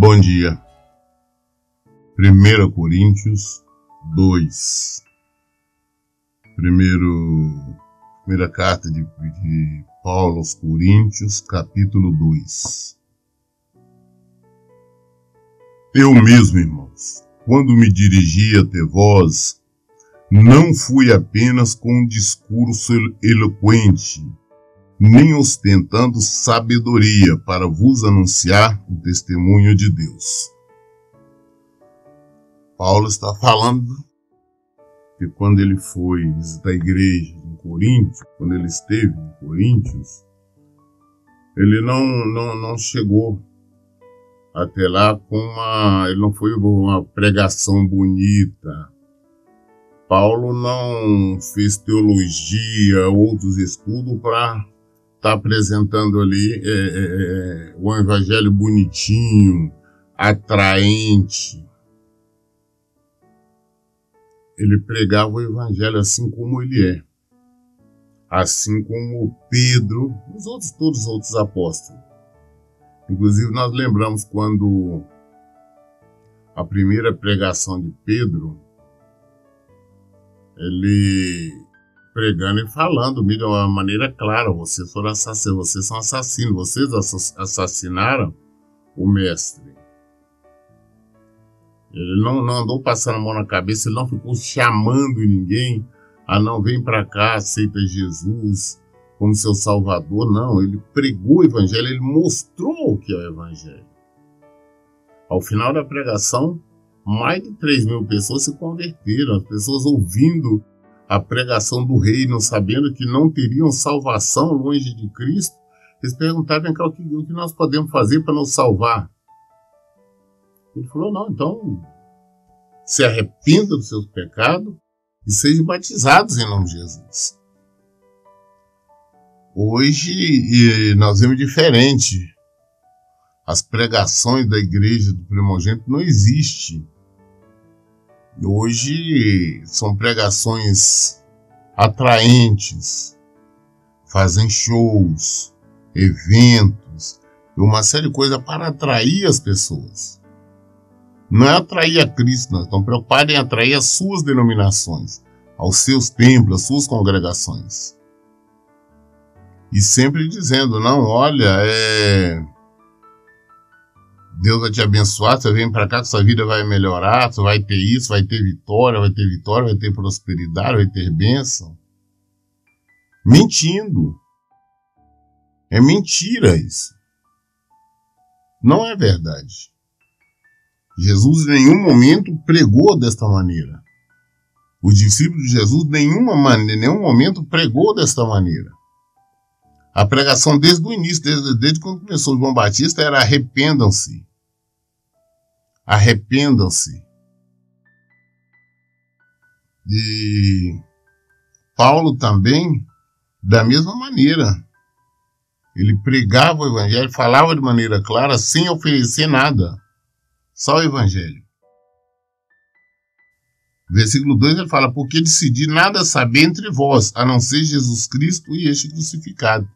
Bom dia. 1 Coríntios 2. Primeira carta de Paulo aos Coríntios, capítulo 2. Eu mesmo, irmãos, quando me dirigi até vós, não fui apenas com um discurso eloquente, nem ostentando sabedoria para vos anunciar o testemunho de Deus. Paulo está falando que quando ele foi visitar a igreja em Coríntios, quando ele esteve em Coríntios, ele não chegou até lá ele não foi uma pregação bonita. Paulo não fez teologia, outros estudos para estar apresentando ali um evangelho bonitinho, atraente. Ele pregava o evangelho assim como ele é. Assim como Pedro, todos os outros apóstolos. Inclusive nós lembramos quando a primeira pregação de Pedro, ele pregando e falando de uma maneira clara: vocês foram assassinos, vocês são assassinos, vocês assassinaram o mestre. Ele não andou passando a mão na cabeça, ele não ficou chamando ninguém a não vem para cá, aceita Jesus como seu salvador. Não, ele pregou o evangelho, ele mostrou o que é o evangelho. Ao final da pregação, mais de 3.000 pessoas se converteram, as pessoas ouvindo a pregação do reino, sabendo que não teriam salvação longe de Cristo. Eles perguntaram: o que nós podemos fazer para nos salvar? Ele falou: não, então se arrependa dos seus pecados e sejam batizados em nome de Jesus. Hoje nós vemos diferente. As pregações da igreja do primogênito não existem. Hoje são pregações atraentes, fazem shows, eventos, e uma série de coisas para atrair as pessoas. Não é atrair a Cristo, nós estamos preocupados em atrair as suas denominações, aos seus templos, às suas congregações. E sempre dizendo: não, olha, Deus vai te abençoar, você vem para cá que sua vida vai melhorar, você vai ter isso, vai ter vitória, vai ter prosperidade, vai ter bênção. Mentindo. É mentira isso. Não é verdade. Jesus em nenhum momento pregou desta maneira. Os discípulos de Jesus em nenhum momento pregou desta maneira. A pregação desde o início, desde quando começou João Batista, era: arrependam-se. Arrependam-se. E Paulo também, da mesma maneira. Ele pregava o evangelho, falava de maneira clara, sem oferecer nada. Só o evangelho. Versículo 2 ele fala: porque decidi nada saber entre vós, a não ser Jesus Cristo e este crucificado.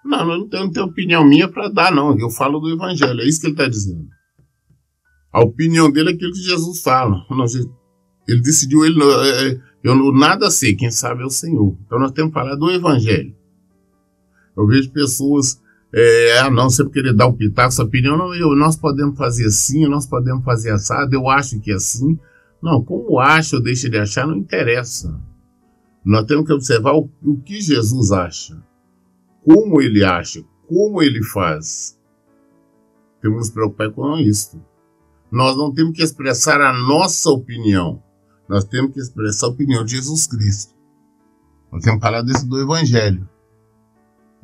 Não, eu não tenho opinião minha para dar, não. Eu falo do evangelho, é isso que ele está dizendo. A opinião dele é aquilo que Jesus fala. Ele decidiu, eu nada sei, quem sabe é o Senhor. Então nós temos que falar do evangelho. Eu vejo pessoas, não, você querer dar o pitaco, sua opinião, não, nós podemos fazer assim, nós podemos fazer assado, eu acho que é assim. Não, como acha ou deixa de achar, não interessa. Nós temos que observar o que Jesus acha. Como ele acha, como ele faz. Temos que nos preocupar com isso. Nós não temos que expressar a nossa opinião. Nós temos que expressar a opinião de Jesus Cristo. Nós temos que falar do evangelho.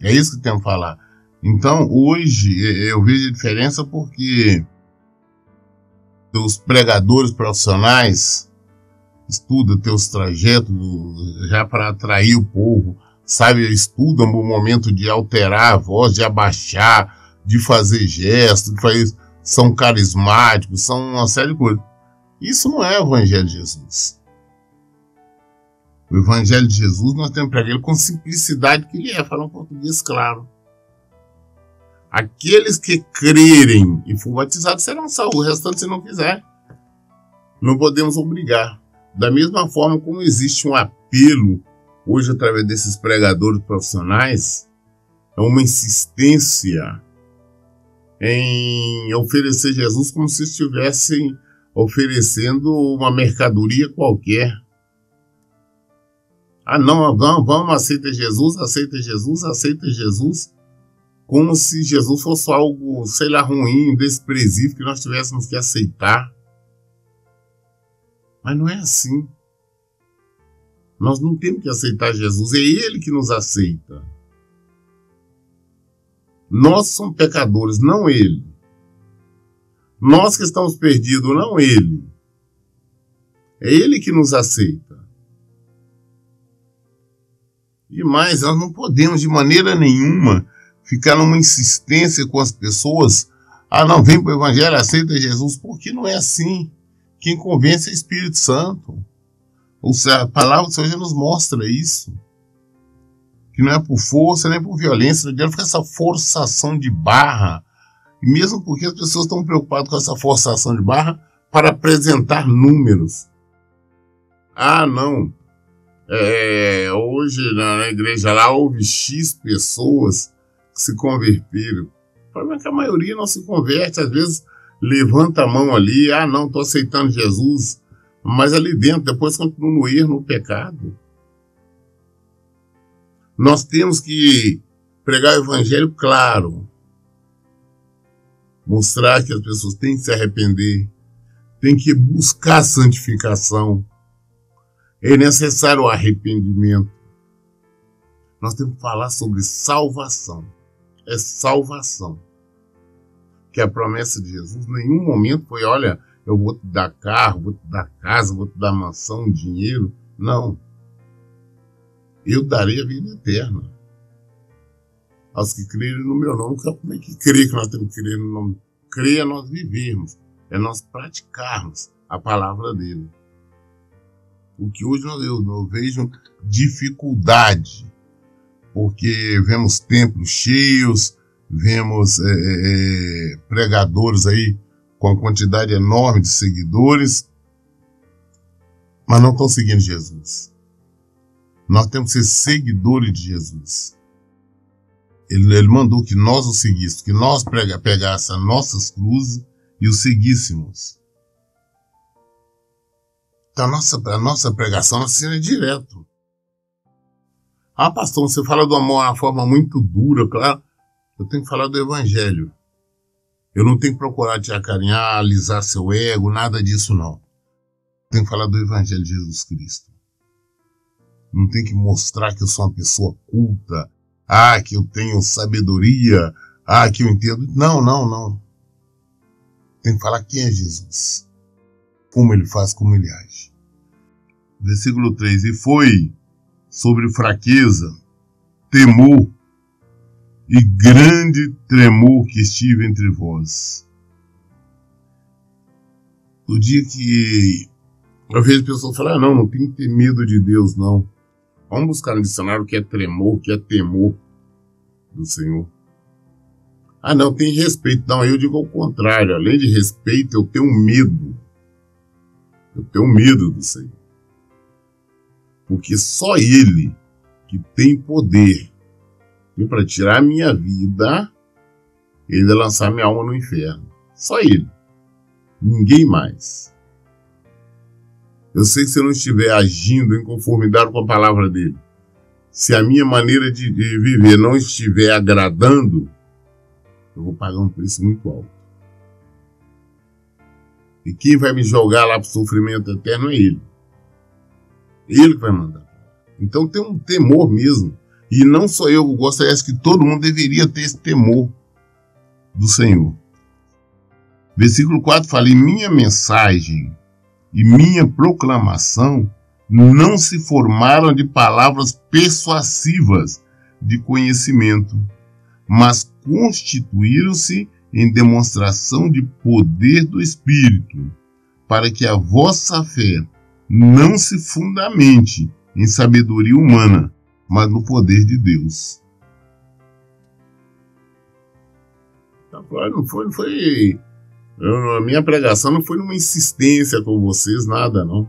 É isso que temos que falar. Então, hoje, eu vejo a diferença porque os pregadores profissionais estudam teus trajetos já para atrair o povo. Sabe, estudam o momento de alterar a voz, de abaixar, de fazer gestos, são carismáticos, são uma série de coisas. Isso não é o evangelho de Jesus. O evangelho de Jesus nós temos para ele com simplicidade que ele é, falar um português claro. Aqueles que crerem e for batizados serão salvos, o restante se não quiser. Não podemos obrigar. Da mesma forma como existe um apelo, hoje através desses pregadores profissionais, é uma insistência em oferecer Jesus como se estivessem oferecendo uma mercadoria qualquer. Ah, não, vamos, aceita Jesus, aceita Jesus, aceita Jesus, como se Jesus fosse algo, sei lá, ruim, desprezível, que nós tivéssemos que aceitar. Mas não é assim. Nós não temos que aceitar Jesus, é Ele que nos aceita. Nós somos pecadores, não Ele. Nós que estamos perdidos, não Ele. É Ele que nos aceita. E mais, nós não podemos de maneira nenhuma ficar numa insistência com as pessoas. Ah, não, vem para o Evangelho, aceita Jesus. Porque não é assim. Quem convence é o Espírito Santo. Ou seja, a palavra do Senhor já nos mostra isso. Que não é por força, nem por violência. Não adianta ficar essa forçação de barra. E mesmo porque as pessoas estão preocupadas com essa forçação de barra para apresentar números. Ah, não. Hoje na igreja lá houve X pessoas que se converteram. O problema é que a maioria não se converte. Às vezes levanta a mão ali. Ah, não, estou aceitando Jesus. Mas ali dentro, depois continua no erro, no pecado. Nós temos que pregar o evangelho claro. Mostrar que as pessoas têm que se arrepender. Têm que buscar santificação. É necessário o arrependimento. Nós temos que falar sobre salvação. É salvação. Que a promessa de Jesus, em nenhum momento foi, olha, eu vou te dar carro, vou te dar casa, vou te dar mansão, dinheiro. Não. Eu darei a vida eterna. Aos que crerem no meu nome, como é que crê que nós temos que crer no nome? Crer é nós vivermos, é nós praticarmos a palavra dele. O que hoje eu vejo dificuldade, porque vemos templos cheios, vemos pregadores aí com uma quantidade enorme de seguidores, mas não estão seguindo Jesus. Nós temos que ser seguidores de Jesus. Ele mandou que nós o seguíssemos, que nós pegássemos as nossas cruzes e o seguíssemos. Então a nossa pregação é direto. Ah, pastor, você fala do amor de uma forma muito dura, claro. Eu tenho que falar do evangelho. Eu não tenho que procurar te acarinhar, alisar seu ego, nada disso não. Eu tenho que falar do evangelho de Jesus Cristo. Não tenho que mostrar que eu sou uma pessoa culta. Ah, que eu tenho sabedoria. Ah, que eu entendo. Não. Tem que falar quem é Jesus. Como ele faz, como ele age. Versículo 3. E foi sobre fraqueza, temor e grande tremor que estive entre vós. O dia que eu vejo pessoas falar, não tem que ter medo de Deus, não. Vamos buscar no dicionário o que é tremor, o que é temor do Senhor. Ah, não, tem respeito. Não, eu digo ao contrário. Além de respeito, eu tenho medo. Eu tenho medo do Senhor. Porque só Ele que tem poder para tirar a minha vida e ainda lançar minha alma no inferno. Só Ele. Ninguém mais. Eu sei que se eu não estiver agindo em conformidade com a palavra dele, se a minha maneira de viver não estiver agradando, eu vou pagar um preço muito alto. E quem vai me jogar lá para o sofrimento eterno é Ele. Ele que vai mandar. Então tem um temor mesmo. E não só eu gostaria, acho que todo mundo deveria ter esse temor do Senhor. Versículo 4 fala, e minha mensagem e minha proclamação não se formaram de palavras persuasivas de conhecimento, mas constituíram-se em demonstração de poder do Espírito, para que a vossa fé não se fundamente em sabedoria humana, mas no poder de Deus. Tá, a minha pregação não foi numa insistência com vocês, nada, não.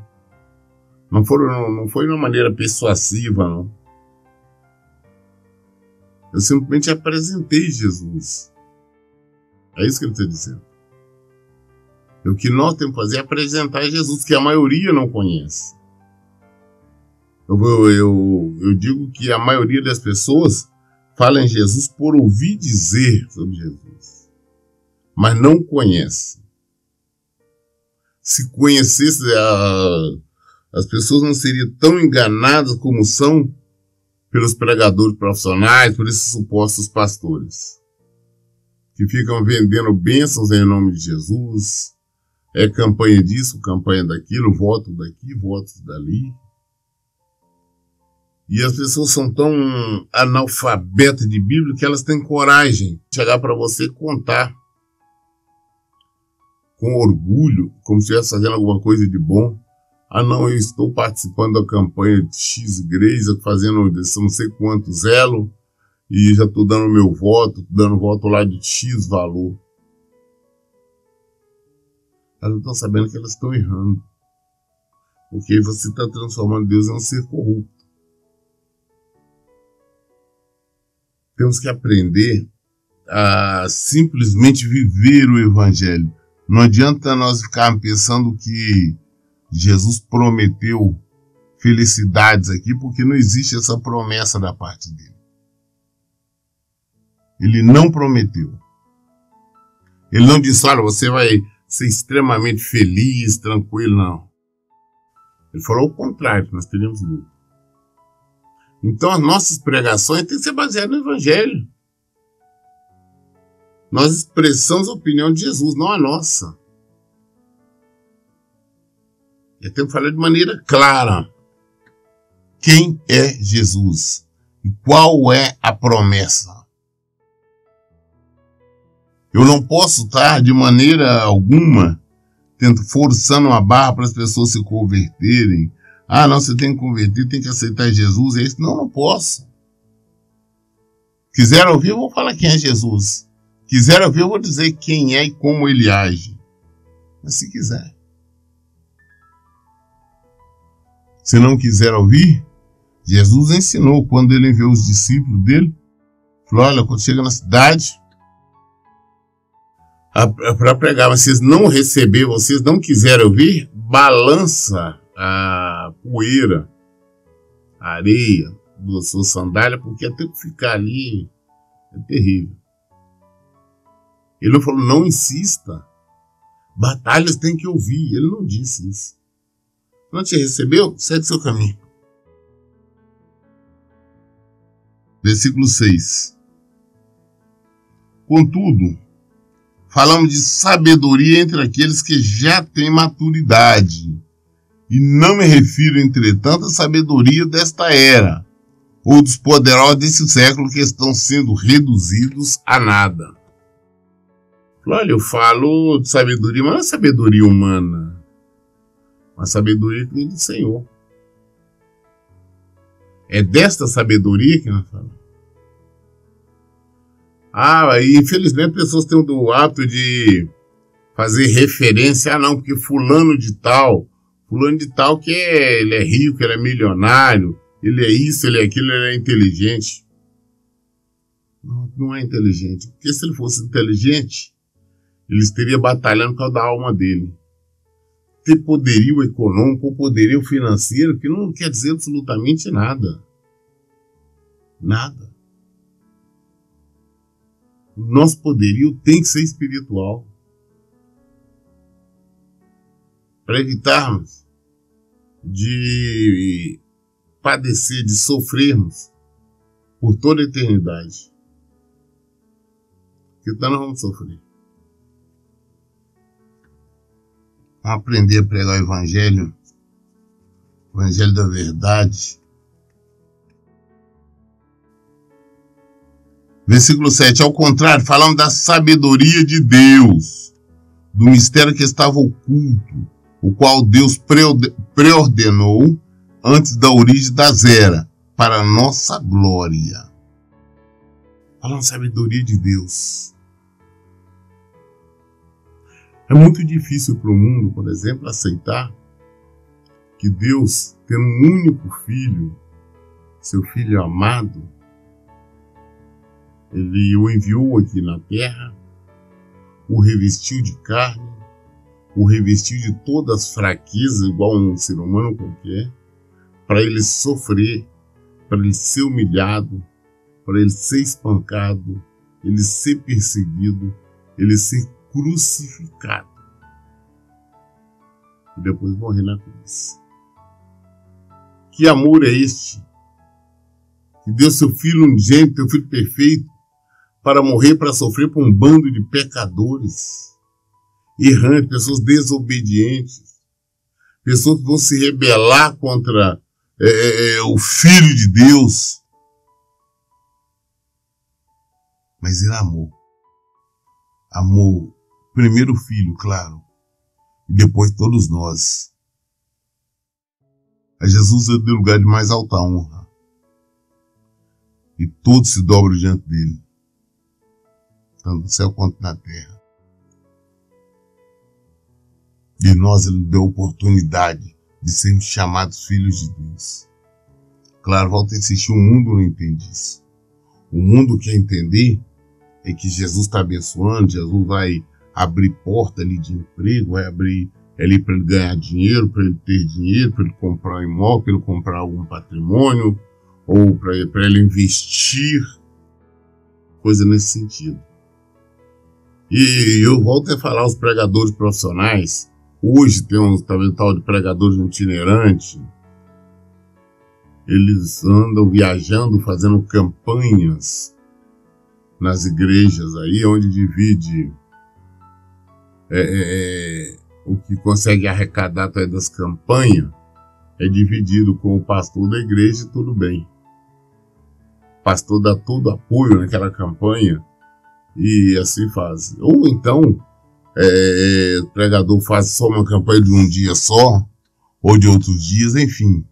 Não foi de uma maneira persuasiva, não. Eu simplesmente apresentei Jesus. É isso que ele está dizendo. E o que nós temos que fazer é apresentar Jesus, que a maioria não conhece. Eu digo que a maioria das pessoas fala em Jesus por ouvir dizer sobre Jesus, mas não conhece. Se conhecesse, as pessoas não seriam tão enganadas como são pelos pregadores profissionais, por esses supostos pastores, que ficam vendendo bênçãos em nome de Jesus. É campanha disso, campanha daquilo, voto daqui, votos dali. E as pessoas são tão analfabetas de Bíblia que elas têm coragem de chegar para você e contar com orgulho, como se estivesse fazendo alguma coisa de bom. Ah, não, eu estou participando da campanha de X igreja, fazendo não sei quanto zelo, e já estou dando meu voto, dando voto lá de X valor. Elas não estão sabendo que elas estão errando. Porque você está transformando Deus em um ser corrupto. Temos que aprender a simplesmente viver o Evangelho. Não adianta nós ficarmos pensando que Jesus prometeu felicidades aqui, porque não existe essa promessa da parte dele. Ele não prometeu. Ele não disse, olha, você vai ser extremamente feliz, tranquilo, não. Ele falou o contrário, que nós teríamos lucro. Então as nossas pregações têm que ser baseadas no Evangelho. Nós expressamos a opinião de Jesus, não a nossa. E temos que falar de maneira clara. Quem é Jesus? E qual é a promessa? Eu não posso estar, de maneira alguma, forçando uma barra para as pessoas se converterem. Ah, não, você tem que converter, tem que aceitar Jesus. É isso. Não, não posso. Quiser ouvir, eu vou falar quem é Jesus. Quiser ouvir, eu vou dizer quem é e como ele age. Mas se quiser. Se não quiser ouvir, Jesus ensinou quando ele enviou os discípulos dele. Falou, olha, quando chega na cidade, para pregar, mas vocês não receber, vocês não quiserem ouvir, balança a poeira, a areia da sua sandália, porque até que ficar ali é terrível. Ele não falou, não insista. Batalhas tem que ouvir. Ele não disse isso. Não te recebeu? Segue seu caminho. Versículo 6. Contudo, falamos de sabedoria entre aqueles que já têm maturidade. E não me refiro, entretanto, à sabedoria desta era, ou dos poderosos desse século que estão sendo reduzidos a nada. Olha, eu falo de sabedoria, mas não é sabedoria humana. Uma sabedoria que vem do Senhor. É desta sabedoria que nós falamos. Ah, e infelizmente pessoas têm o hábito de fazer referência, ah não, porque fulano de tal que ele é rico, ele é milionário, ele é isso, ele é aquilo, ele é inteligente. Não, não é inteligente. Porque se ele fosse inteligente, ele estaria batalhando por causa da alma dele. Ter poderio econômico ou poderio financeiro, que não quer dizer absolutamente nada. Nada. O nosso poderio tem que ser espiritual. Para evitarmos de padecer, de sofrermos por toda a eternidade. Porque então nós vamos sofrer. Vamos aprender a pregar o Evangelho da verdade. Versículo 7. Ao contrário, falamos da sabedoria de Deus, do mistério que estava oculto, o qual Deus preordenou antes da origem das eras, para a nossa glória. Falando da sabedoria de Deus. É muito difícil para o mundo, por exemplo, aceitar que Deus, tendo um único filho, seu filho amado, ele o enviou aqui na terra, o revestiu de carne, o revestiu de todas as fraquezas, igual um ser humano qualquer, para ele sofrer, para ele ser humilhado, para ele ser espancado, ele ser perseguido, ele ser crucificado e depois morrer na cruz. Que amor é este? Que deu seu filho unigênito, teu filho perfeito, para morrer, para sofrer por um bando de pecadores, errantes, pessoas desobedientes, pessoas que vão se rebelar contra o Filho de Deus. Mas ele amou. Amou primeiro o Filho, claro, e depois todos nós. A Jesus ele deu lugar de mais alta honra. E todos se dobram diante dele, tanto no céu quanto na terra. E nós ele deu a oportunidade de sermos chamados filhos de Deus. Claro, volta a insistir, o mundo não entende isso. O mundo quer entender é que Jesus está abençoando, Jesus vai abrir porta ali de emprego, vai abrir ali para ele ganhar dinheiro, para ele ter dinheiro, para ele comprar um imóvel, para ele comprar algum patrimônio, ou para ele investir, coisa nesse sentido. E eu volto a falar, os pregadores profissionais, hoje tem um tal de pregadores itinerantes, eles andam viajando, fazendo campanhas nas igrejas aí, onde divide o que consegue arrecadar através das campanhas, é dividido com o pastor da igreja e tudo bem. O pastor dá todo apoio naquela campanha e assim faz. Ou então, o pregador faz só uma campanha de um dia só, ou de outros dias, enfim.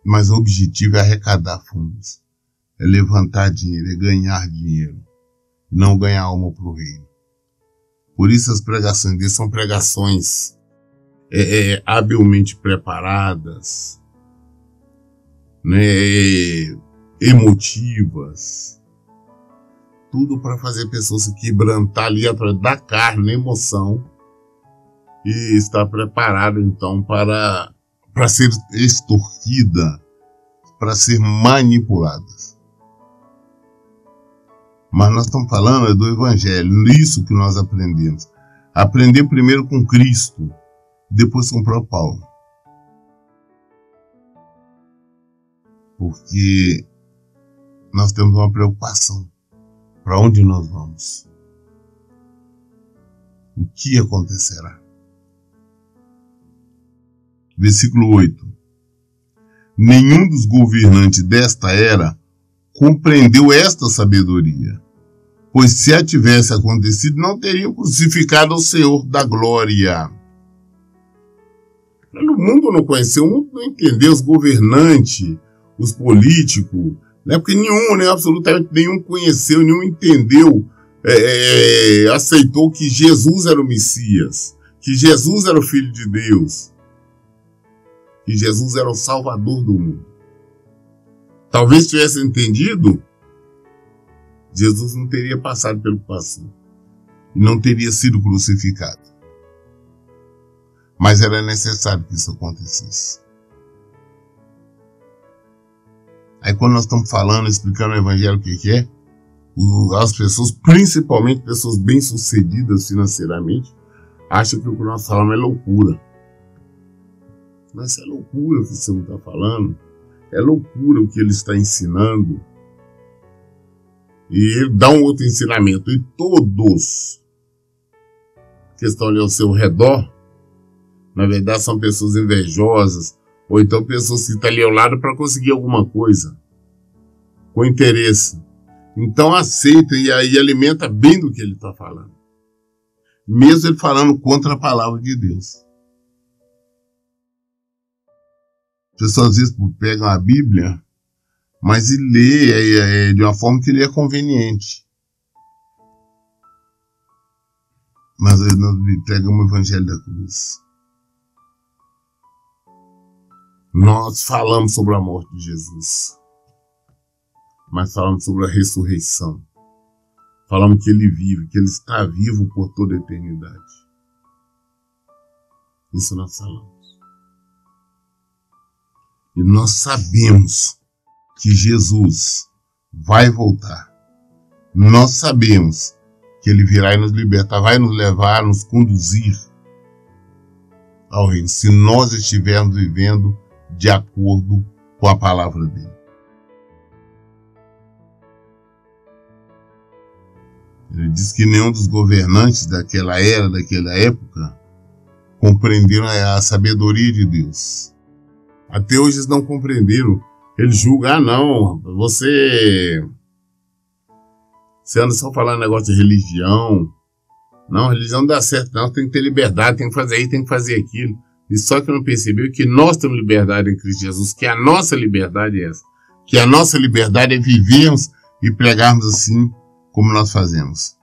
Mas o objetivo é arrecadar fundos, é levantar dinheiro, é ganhar dinheiro, não ganhar alma para o reino. Por isso as pregações deles são pregações habilmente preparadas, né, emotivas, tudo para fazer a pessoa se quebrantar ali através da carne, da emoção, e estar preparado então para ser extorquida, para ser manipulada. Mas nós estamos falando do Evangelho, isso que nós aprendemos. Aprender primeiro com Cristo, depois com o próprio Paulo. Porque nós temos uma preocupação. Para onde nós vamos? O que acontecerá? Versículo 8. Nenhum dos governantes desta era compreendeu esta sabedoria, pois se a tivesse acontecido, não teriam crucificado o Senhor da glória. O mundo não conheceu, o mundo não entendeu, os governantes, os políticos, né? Porque absolutamente nenhum conheceu, nenhum entendeu, aceitou que Jesus era o Messias, que Jesus era o Filho de Deus, que Jesus era o Salvador do mundo. Talvez tivesse entendido, Jesus não teria passado pelo que passou e não teria sido crucificado. Mas era necessário que isso acontecesse. Aí quando nós estamos falando, explicando o Evangelho o que é, as pessoas, principalmente pessoas bem-sucedidas financeiramente, acham que o que nós falamos é loucura. Mas é loucura o que você não está falando. É loucura o que ele está ensinando. E ele dá um outro ensinamento. E todos que estão ali ao seu redor, na verdade são pessoas invejosas, ou então pessoas que estão ali ao lado para conseguir alguma coisa, com interesse. Então aceita e aí alimenta bem do que ele está falando. Mesmo ele falando contra a palavra de Deus. As pessoas às vezes pegam a Bíblia, mas e lê de uma forma que lhe é conveniente. Mas nós pregamos o evangelho da cruz. Nós falamos sobre a morte de Jesus. Mas falamos sobre a ressurreição. Falamos que ele vive, que ele está vivo por toda a eternidade. Isso nós falamos. E nós sabemos que Jesus vai voltar. Nós sabemos que ele virá e nos libertar, vai nos levar, nos conduzir ao reino, se nós estivermos vivendo de acordo com a palavra dele. Ele diz que nenhum dos governantes daquela era, daquela época, compreenderam a sabedoria de Deus. Até hoje eles não compreenderam. Eles julgam, não, você anda só falando negócio de religião. Não, religião não dá certo, não, tem que ter liberdade, tem que fazer isso, tem que fazer aquilo. E só que não percebeu que nós temos liberdade em Cristo Jesus, que a nossa liberdade é essa. Que a nossa liberdade é vivermos e pregarmos assim como nós fazemos.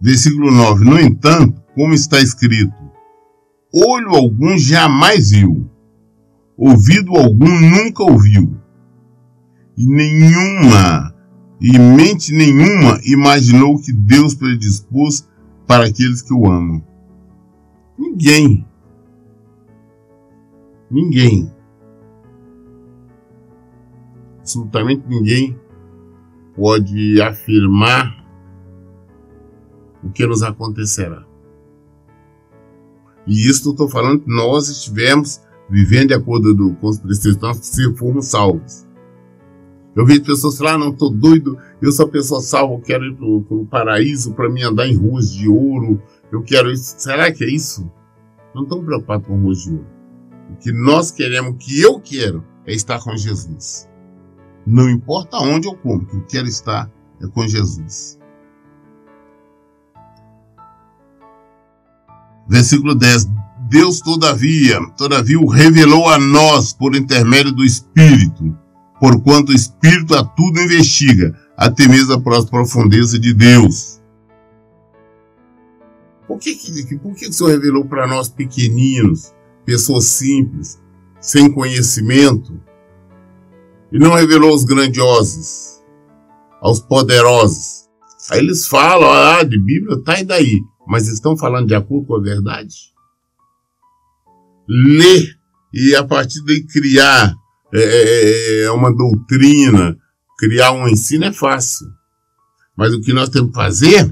Versículo 9. No entanto, como está escrito, olho algum jamais viu, ouvido algum nunca ouviu, e mente nenhuma imaginou o que Deus predispôs para aqueles que o amam. Ninguém. Absolutamente ninguém pode afirmar o que nos acontecerá. E isso eu estou falando que nós estivemos vivendo de acordo com os preceitos, nós se formos salvos. Eu vejo pessoas falar, não, estou doido, eu sou pessoa salva, eu quero ir para o paraíso, para mim andar em ruas de ouro, eu quero isso. Será que é isso? Não estamos preocupados com ruas de ouro. O que nós queremos, o que eu quero, é estar com Jesus. Não importa onde ou como, o que eu quero estar é com Jesus. Versículo 10. Deus todavia o revelou a nós por intermédio do Espírito, porquanto o Espírito a tudo investiga, até mesmo as profundezas de Deus. Por que o Senhor revelou para nós pequeninos, pessoas simples, sem conhecimento, e não revelou aos grandiosos, aos poderosos? Aí eles falam, de Bíblia, tá e daí? Mas estão falando de acordo com a verdade? Ler e a partir daí criar uma doutrina, criar um ensino é fácil. Mas o que nós temos que fazer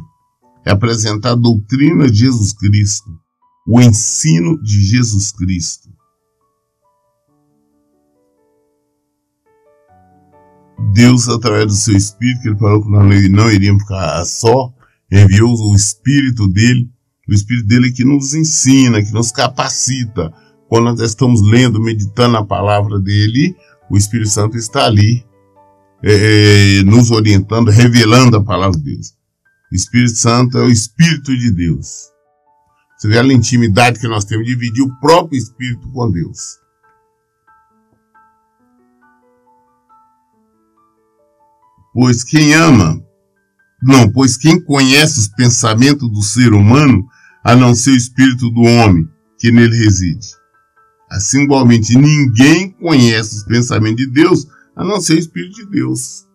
é apresentar a doutrina de Jesus Cristo, o ensino de Jesus Cristo. Deus, através do seu Espírito, que ele falou que nós não iríamos ficar só, enviou o Espírito dele que nos ensina, que nos capacita. Quando nós estamos lendo, meditando a palavra dele, o Espírito Santo está ali, nos orientando, revelando a palavra de Deus. O Espírito Santo é o Espírito de Deus. Você vê a intimidade que nós temos de dividir o próprio Espírito com Deus. Pois quem conhece os pensamentos do ser humano, a não ser o Espírito do homem que nele reside. Assim, igualmente, ninguém conhece os pensamentos de Deus, a não ser o Espírito de Deus.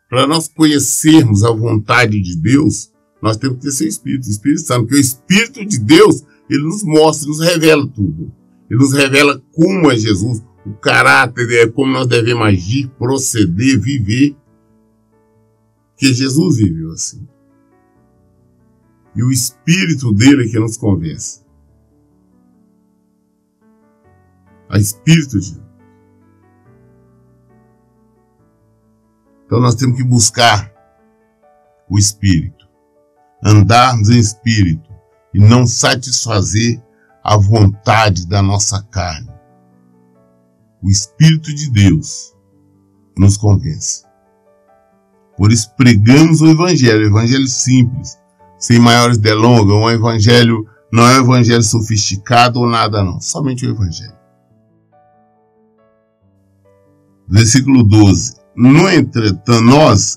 Para nós conhecermos a vontade de Deus, nós temos que ter seu Espírito, o Espírito Santo, porque o Espírito de Deus, ele nos mostra, nos revela tudo. Ele nos revela como é Jesus, o caráter, como nós devemos agir, proceder, viver. Porque Jesus viveu assim. E o Espírito dele é que nos convence. A Espírito de Deus. Então nós temos que buscar o Espírito. Andarmos em Espírito. E não satisfazer a vontade da nossa carne. O Espírito de Deus nos convence. Por isso pregamos o Evangelho simples, sem maiores delongas, um Evangelho, não é um Evangelho sofisticado ou nada não, somente o Evangelho. Versículo 12.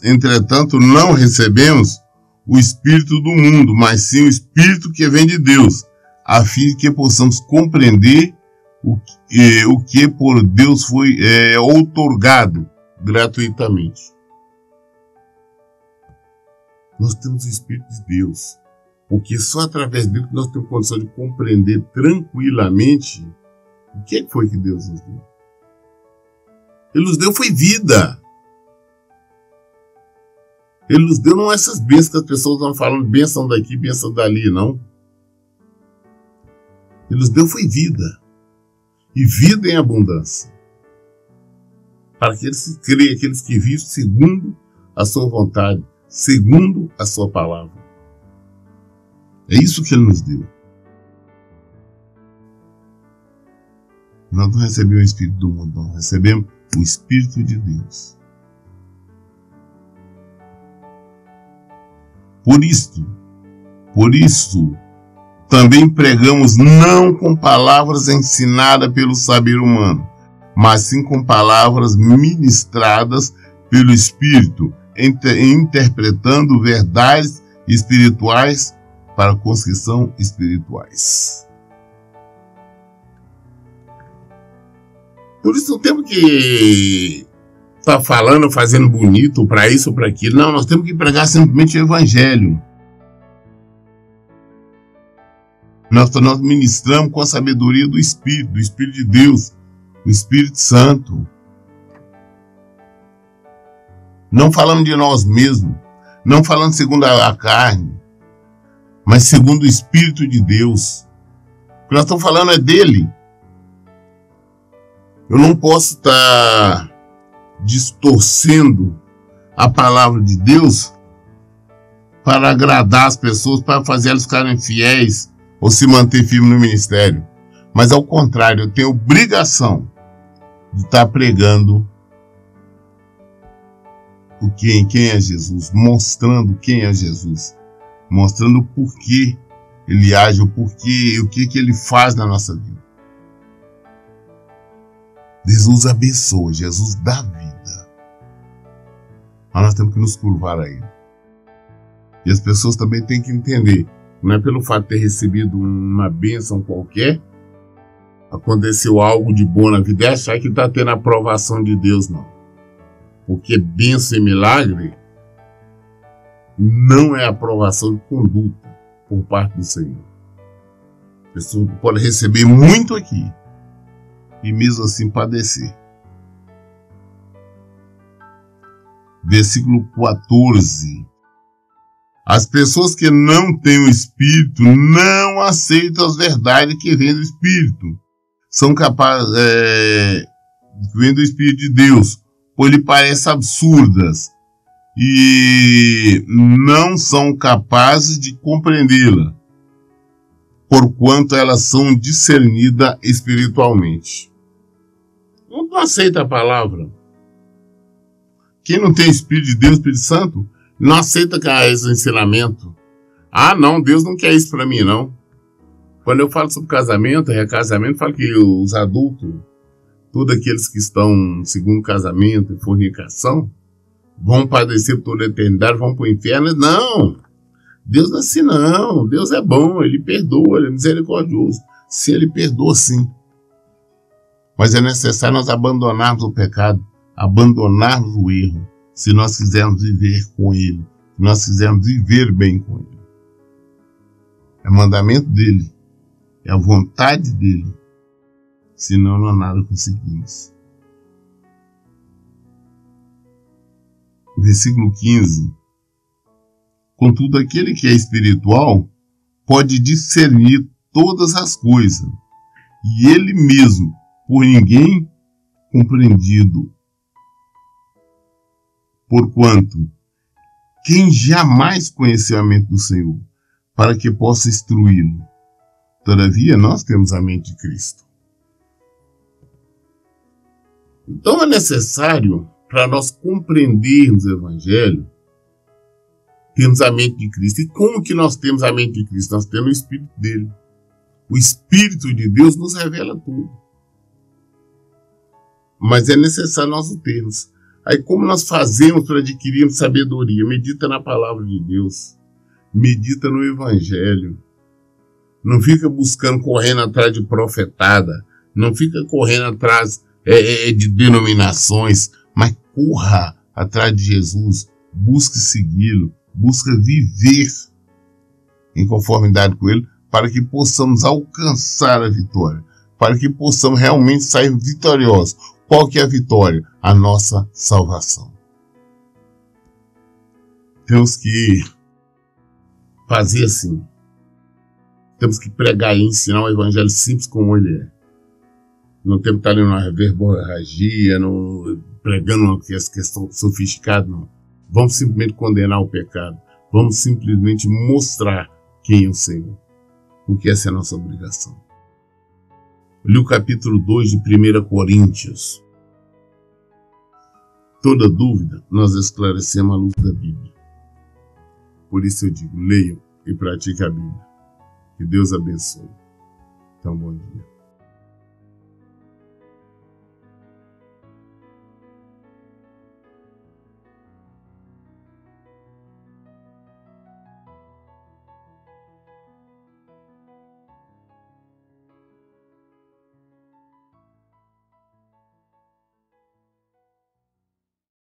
entretanto, não recebemos o Espírito do mundo, mas sim o Espírito que vem de Deus, a fim de que possamos compreender o que por Deus foi outorgado gratuitamente. Nós temos o Espírito de Deus, porque só através dele que nós temos condição de compreender tranquilamente o que foi que Deus nos deu. Ele nos deu foi vida. Ele nos deu não essas bênçãos que as pessoas estão falando, bênção daqui, bênção dali, não. Ele nos deu foi vida. E vida em abundância. Para aqueles que creem, aqueles que vivem segundo a sua vontade, segundo a sua palavra. É isso que ele nos deu. Nós não recebemos o Espírito do mundo, nós recebemos o Espírito de Deus. Por isso, também pregamos não com palavras ensinadas pelo saber humano, mas sim com palavras ministradas pelo Espírito, interpretando verdades espirituais para construção espirituais. Por isso não temos que estar falando, fazendo bonito para isso ou para aquilo. Não, nós temos que pregar simplesmente o Evangelho. Nós ministramos com a sabedoria do Espírito de Deus, o Espírito Santo. Não falando de nós mesmos, não falando segundo a carne, mas segundo o Espírito de Deus. O que nós estamos falando é dele. Eu não posso estar distorcendo a palavra de Deus para agradar as pessoas, para fazer elas ficarem fiéis ou se manter firme no ministério. Mas ao contrário, eu tenho obrigação de estar pregando quem é Jesus, mostrando quem é Jesus, mostrando o porquê ele age, o que ele faz na nossa vida. Jesus abençoa, Jesus dá vida. Mas nós temos que nos curvar a ele. E as pessoas também têm que entender, não é pelo fato de ter recebido uma bênção qualquer, aconteceu algo de bom na vida, é achar que está tendo a aprovação de Deus, não. Porque bênção e milagre não é aprovação de conduta por parte do Senhor. A pessoa pode receber muito aqui e mesmo assim padecer. Versículo 14. As pessoas que não têm o Espírito não aceitam as verdades que vêm do Espírito. São capazes, que vêm do Espírito de Deus, pois lhe parecem absurdas e não são capazes de compreendê-la, porquanto elas são discernidas espiritualmente. Não aceita a palavra. Quem não tem Espírito de Deus, Espírito Santo, não aceita esse ensinamento. Ah, não, Deus não quer isso para mim, não. Quando eu falo sobre casamento, recasamento, eu falo que os adultos, todos aqueles que estão segundo casamento e fornicação, vão padecer por toda a eternidade, vão para o inferno. Não, Deus não é assim, não. Deus é bom, Ele perdoa, Ele é misericordioso. Se Ele perdoa, sim. Mas é necessário nós abandonarmos o pecado, abandonarmos o erro, se nós quisermos viver com Ele, se nós quisermos viver bem com Ele. É mandamento dEle, é a vontade dEle, senão não nada conseguimos. Versículo 15. Contudo, aquele que é espiritual pode discernir todas as coisas, e ele mesmo, por ninguém compreendido. Porquanto, quem jamais conheceu a mente do Senhor, para que possa instruí-lo? Todavia, nós temos a mente de Cristo. Então é necessário, para nós compreendermos o Evangelho, temos a mente de Cristo. E como que nós temos a mente de Cristo? Nós temos o Espírito dele. O Espírito de Deus nos revela tudo. Mas é necessário nós o termos. Aí como nós fazemos para adquirirmos sabedoria? Medita na palavra de Deus. Medita no Evangelho. Não fica buscando, correndo atrás de profetada. Não fica correndo atrás de denominações. Mas corra atrás de Jesus. Busque segui-lo. Busque viver em conformidade com ele, para que possamos alcançar a vitória. Para que possamos realmente sair vitoriosos. Qual que é a vitória? A nossa salvação. Temos que fazer assim. Temos que pregar e ensinar o evangelho simples como ele é. Não temos que estar ali numa verborragia, pregando uma questão sofisticada, não. Vamos simplesmente condenar o pecado. Vamos simplesmente mostrar quem é o Senhor. Porque essa é a nossa obrigação. Eu li o capítulo 2 de 1 Coríntios. Toda dúvida, nós esclarecemos à luz da Bíblia. Por isso eu digo, leiam e pratiquem a Bíblia. Que Deus abençoe. Então, bom dia.